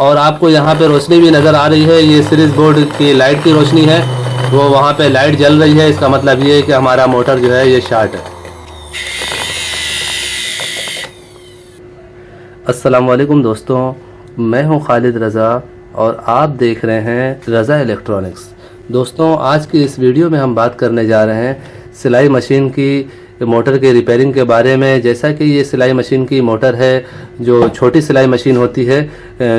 और आपको यहाँ पे रोशनी भी नज़र आ रही है, ये सीरीज बोर्ड की लाइट की रोशनी है, वो वहाँ पे लाइट जल रही है। इसका मतलब ये है कि हमारा मोटर जो है ये शॉर्ट है। अस्सलाम वालेकुम दोस्तों, मैं हूँ खालिद रज़ा और आप देख रहे हैं रज़ा इलेक्ट्रॉनिक्स। दोस्तों, आज की इस वीडियो में हम बात करने जा रहे हैं सिलाई मशीन की मोटर के रिपेयरिंग के बारे में। जैसा कि ये सिलाई मशीन की मोटर है, जो छोटी सिलाई मशीन होती है,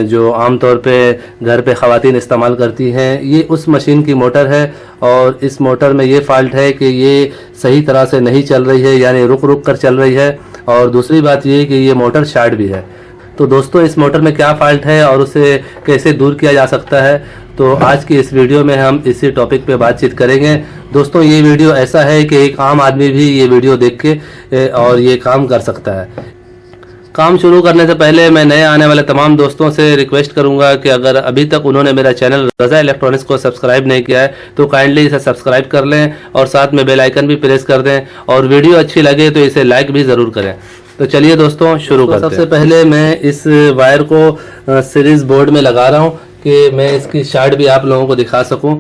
जो आमतौर पे घर पे ख़वातीन इस्तेमाल करती हैं, ये उस मशीन की मोटर है। और इस मोटर में ये फ़ाल्ट है कि ये सही तरह से नहीं चल रही है, यानी रुक रुक कर चल रही है। और दूसरी बात ये कि ये मोटर शॉर्ट भी है। तो दोस्तों, इस मोटर में क्या फ़ाल्ट है और उसे कैसे दूर किया जा सकता है, तो आज की इस वीडियो में हम इसी टॉपिक पे बातचीत करेंगे। दोस्तों, ये वीडियो ऐसा है कि एक आम आदमी भी ये वीडियो देख के और ये काम कर सकता है। काम शुरू करने से पहले मैं नए आने वाले तमाम दोस्तों से रिक्वेस्ट करूंगा कि अगर अभी तक उन्होंने मेरा चैनल रज़ा इलेक्ट्रॉनिक्स को सब्सक्राइब नहीं किया है तो काइंडली इसे सब्सक्राइब कर लें और साथ में बेल आइकन भी प्रेस कर दें, और वीडियो अच्छी लगे तो इसे लाइक भी ज़रूर करें। तो चलिए दोस्तों, शुरू करते हैं। सबसे पहले मैं इस वायर को सीरीज बोर्ड में लगा रहा हूँ कि मैं इसकी शॉर्ट भी आप लोगों को दिखा सकूं।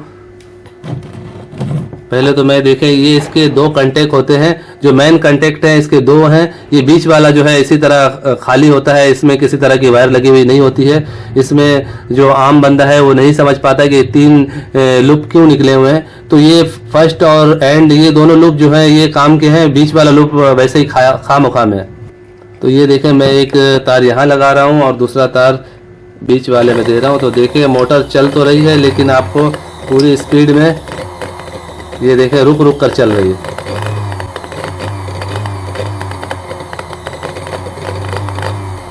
पहले तो मैं देखें, ये इसके दो कंटेक्ट होते हैं, जो मेन कंटेक्ट हैं इसके दो हैं। ये बीच वाला जो है इसी तरह खाली होता है, इसमें किसी तरह की वायर लगी हुई नहीं होती है। इसमें जो आम बंदा है वो नहीं समझ पाता कि तीन लूप क्यों निकले हुए हैं। तो ये फर्स्ट और एंड, ये दोनों लूप जो है ये काम के हैं, बीच वाला लूप वैसे ही खामोखाम है। तो ये देखें, मैं एक तार यहाँ लगा रहा हूँ और दूसरा तार बीच वाले में दे रहा हूँ। तो देखिए, मोटर चल तो रही है लेकिन आपको पूरी स्पीड में ये देखें रुक रुक कर चल रही है।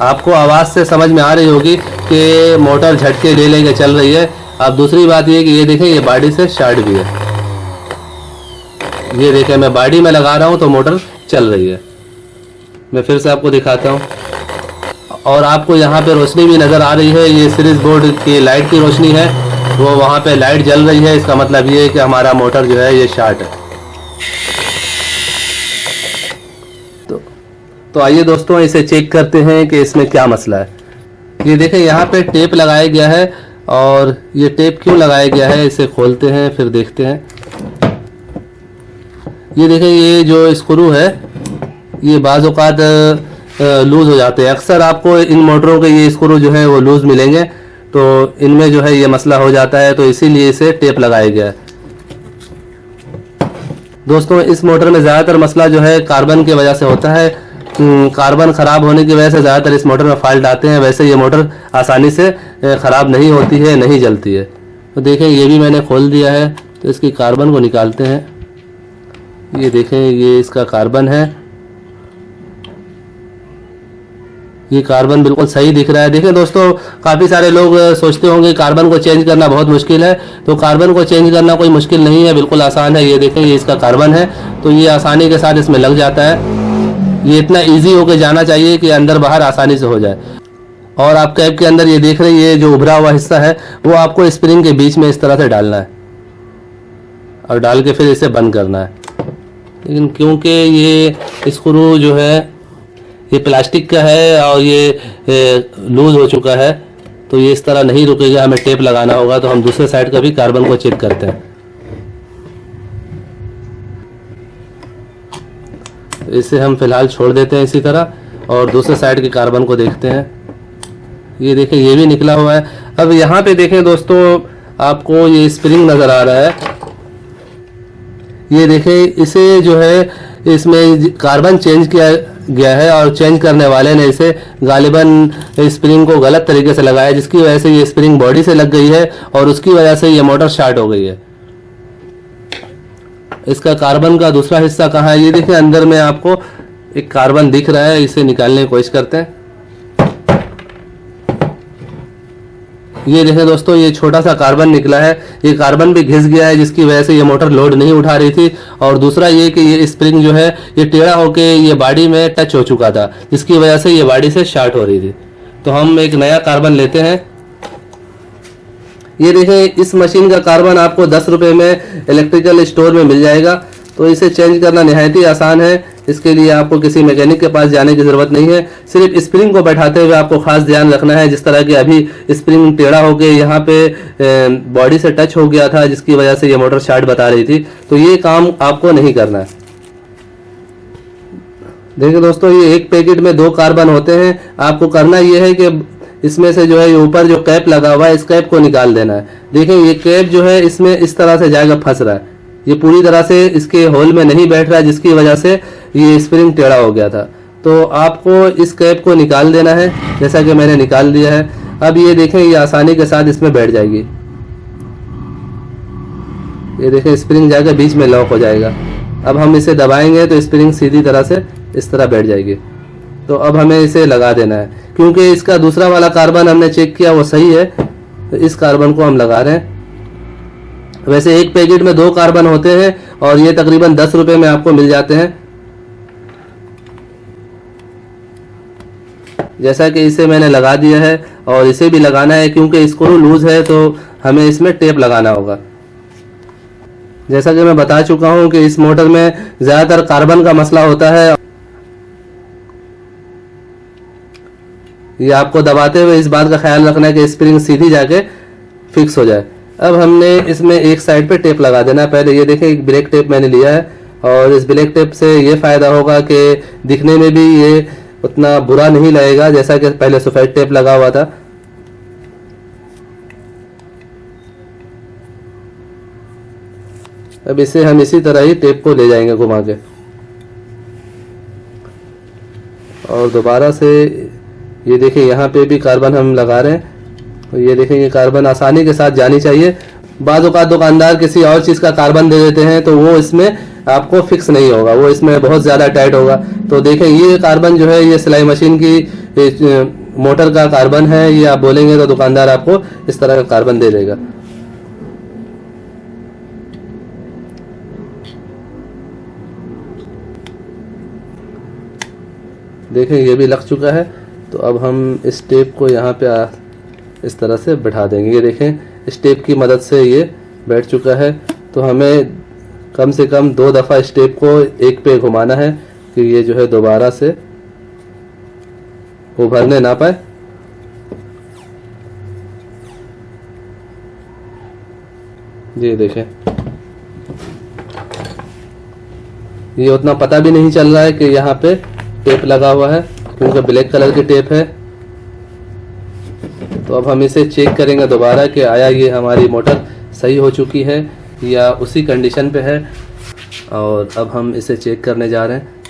आपको आवाज़ से समझ में आ रही होगी कि मोटर झटके ले लेके चल रही है। अब दूसरी बात ये कि ये देखें, ये बॉडी से शॉर्ट भी है। ये देखें, मैं बॉडी में लगा रहा हूँ तो मोटर चल रही है। मैं फिर से आपको दिखाता हूँ, और आपको यहाँ पे रोशनी भी नज़र आ रही है, ये सीरीज बोर्ड की लाइट की रोशनी है, वो वहाँ पे लाइट जल रही है। इसका मतलब ये है कि हमारा मोटर जो है ये शॉर्ट है। तो आइए दोस्तों, इसे चेक करते हैं कि इसमें क्या मसला है। ये देखें, यहाँ पे टेप लगाया गया है, और ये टेप क्यों लगाया गया है इसे खोलते हैं फिर देखते हैं। ये देखें, ये जो स्क्रू है ये बाज़ औक़ात लूज़ हो जाते हैं। अक्सर आपको इन मोटरों के ये स्क्रू जो है वो लूज़ मिलेंगे, तो इनमें जो है ये मसला हो जाता है, तो इसीलिए इसे टेप लगाया गया है। दोस्तों, इस मोटर में ज़्यादातर मसला जो है कार्बन की वजह से होता है। कार्बन ख़राब होने की वजह से ज़्यादातर इस मोटर में फॉल्ट आते हैं। वैसे ये मोटर आसानी से ख़राब नहीं होती है, नहीं जलती है। तो देखें, ये भी मैंने खोल दिया है, तो इसकी कार्बन को निकालते हैं। ये देखें, ये इसका कार्बन है। ये कार्बन बिल्कुल सही दिख रहा है। देखें दोस्तों, काफ़ी सारे लोग सोचते होंगे कार्बन को चेंज करना बहुत मुश्किल है। तो कार्बन को चेंज करना कोई मुश्किल नहीं है, बिल्कुल आसान है। ये देखें, ये इसका कार्बन है, तो ये आसानी के साथ इसमें लग जाता है। ये इतना इजी होकर जाना चाहिए कि अंदर बाहर आसानी से हो जाए। और आप कैप के अंदर ये देख रहे हैं, ये जो उभरा हुआ हिस्सा है वो आपको स्प्रिंग के बीच में इस तरह से डालना है, और डाल के फिर इसे बंद करना है। लेकिन क्योंकि ये स्क्रू जो है ये प्लास्टिक का है और ये लूज हो चुका है, तो ये इस तरह नहीं रुकेगा, हमें टेप लगाना होगा। तो हम दूसरे साइड का भी कार्बन को चेक करते हैं। तो इसे हम फिलहाल छोड़ देते हैं इसी तरह, और दूसरे साइड के कार्बन को देखते हैं। ये देखें, ये भी निकला हुआ है। अब यहाँ पे देखें दोस्तों, आपको ये स्प्रिंग नज़र आ रहा है। ये देखें, इसे जो है इसमें कार्बन चेंज किया गया है, और चेंज करने वाले ने इसे गालिबन स्प्रिंग को गलत तरीके से लगाया, जिसकी वजह से ये स्प्रिंग बॉडी से लग गई है और उसकी वजह से ये मोटर शॉर्ट हो गई है। इसका कार्बन का दूसरा हिस्सा कहाँ है? ये देखिए, अंदर में आपको एक कार्बन दिख रहा है, इसे निकालने की कोशिश करते हैं। ये देखें दोस्तों, ये छोटा सा कार्बन निकला है। ये कार्बन भी घिस गया है, जिसकी वजह से ये मोटर लोड नहीं उठा रही थी। और दूसरा ये कि ये स्प्रिंग जो है ये टेढ़ा होके ये बॉडी में टच हो चुका था, जिसकी वजह से ये बॉडी से शॉर्ट हो रही थी। तो हम एक नया कार्बन लेते हैं। ये देखें, इस मशीन का कार्बन आपको 10 रुपये में इलेक्ट्रिकल स्टोर में मिल जाएगा। तो इसे चेंज करना निहायत ही आसान है। इसके लिए आपको किसी मैकेनिक के पास जाने की ज़रूरत नहीं है। सिर्फ स्प्रिंग को बैठाते हुए आपको खास ध्यान रखना है। जिस तरह के अभी स्प्रिंग टेढ़ा हो गया, यहाँ पे बॉडी से टच हो गया था, जिसकी वजह से ये मोटर शॉर्ट बता रही थी। तो ये काम आपको नहीं करना है। देखिए दोस्तों, ये एक पैकेट में 2 कार्बन होते हैं। आपको करना ये है कि इसमें से जो है ऊपर जो कैप लगा हुआ है, इस कैप को निकाल देना है। देखिए ये कैप जो है इसमें इस तरह से जाएगा, फंस रहा है। ये पूरी तरह से इसके होल में नहीं बैठ रहा है, जिसकी वजह से ये स्प्रिंग टेढ़ा हो गया था। तो आपको इस कैप को निकाल देना है, जैसा कि मैंने निकाल दिया है। अब ये देखें, ये आसानी के साथ इसमें बैठ जाएगी। ये देखें, स्प्रिंग जाकर बीच में लॉक हो जाएगा। अब हम इसे दबाएंगे तो स्प्रिंग सीधी तरह से इस तरह बैठ जाएगी। तो अब हमें इसे लगा देना है, क्योंकि इसका दूसरा वाला कार्बन हमने चेक किया वो सही है। तो इस कार्बन को हम लगा रहे हैं। वैसे एक पैकेट में 2 कार्बन होते हैं और ये तकरीबन 10 रुपए में आपको मिल जाते हैं। जैसा कि इसे मैंने लगा दिया है और इसे भी लगाना है, क्योंकि स्क्रू लूज है तो हमें इसमें टेप लगाना होगा। जैसा कि मैं बता चुका हूं कि इस मोटर में ज़्यादातर कार्बन का मसला होता है। ये आपको दबाते हुए इस बात का ख्याल रखना है कि स्प्रिंग सीधी जाके फिक्स हो जाए। अब हमने इसमें एक साइड पे टेप लगा देना है। पहले ये देखें, एक ब्लैक टेप मैंने लिया है और इस ब्लैक टेप से ये फ़ायदा होगा कि दिखने में भी ये उतना बुरा नहीं लगेगा, जैसा कि पहले सफ़ेद टेप लगा हुआ था। अब इसे हम इसी तरह ही टेप को ले जाएंगे घुमा के, और दोबारा से ये देखिए यहाँ पे भी कार्बन हम लगा रहे हैं। तो ये देखें, ये कार्बन आसानी के साथ जानी चाहिए। बाज़ औक़ात दुकानदार किसी और चीज़ का कार्बन दे देते हैं तो वो इसमें आपको फिक्स नहीं होगा, वो इसमें बहुत ज़्यादा टाइट होगा। तो देखें, ये कार्बन जो है ये सिलाई मशीन की मोटर का कार्बन है। ये आप बोलेंगे तो दुकानदार आपको इस तरह का कार्बन दे देगा। देखें, ये भी लग चुका है। तो अब हम इस टेप को यहाँ पे इस तरह से बैठा देंगे। ये देखें, इस टेप की मदद से ये बैठ चुका है। तो हमें कम से कम 2 दफ़ा इस टेप को एक पे घुमाना है कि ये जो है दोबारा से उभरने ना पाए। ये देखें, ये उतना पता भी नहीं चल रहा है कि यहाँ पे टेप लगा हुआ है, क्योंकि ब्लैक कलर की टेप है। तो अब हम इसे चेक करेंगे दोबारा कि आया ये हमारी मोटर सही हो चुकी है या उसी कंडीशन पे है। और अब हम इसे चेक करने जा रहे हैं।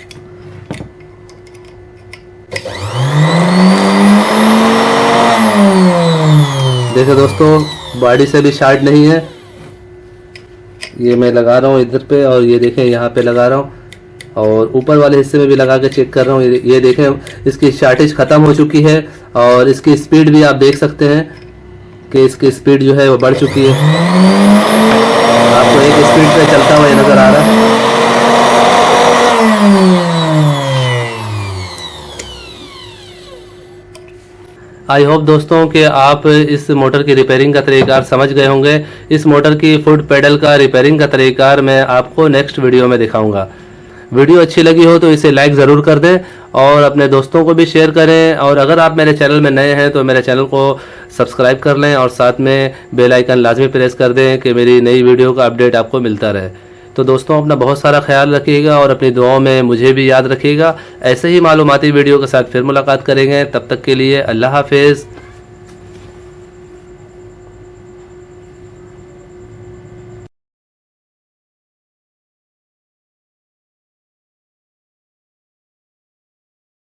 देखिए दोस्तों, बॉडी से भी शॉर्ट नहीं है। ये मैं लगा रहा हूँ इधर पे, और ये देखें यहाँ पे लगा रहा हूँ, और ऊपर वाले हिस्से में भी लगा के चेक कर रहा हूँ। ये देखें, इसकी शॉर्टेज ख़त्म हो चुकी है और इसकी स्पीड भी आप देख सकते हैं कि इसकी स्पीड जो है वो बढ़ चुकी है। आपको एक स्पीड पे चलता हुआ ये नज़र आ रहा है। आई होप दोस्तों कि आप इस मोटर की रिपेयरिंग का तरीक़ार समझ गए होंगे। इस मोटर की फुट पेडल का रिपेयरिंग का तरीक़ार मैं आपको नेक्स्ट वीडियो में दिखाऊंगा। वीडियो अच्छी लगी हो तो इसे लाइक ज़रूर कर दें और अपने दोस्तों को भी शेयर करें। और अगर आप मेरे चैनल में नए हैं तो मेरे चैनल को सब्सक्राइब कर लें और साथ में बेल आइकन लाजमी प्रेस कर दें कि मेरी नई वीडियो का अपडेट आपको मिलता रहे। तो दोस्तों, अपना बहुत सारा ख्याल रखिएगा और अपनी दुआओं में मुझे भी याद रखिएगा। ऐसे ही मालूमाती वीडियो के साथ फिर मुलाकात करेंगे। तब तक के लिए अल्लाह हाफिज़।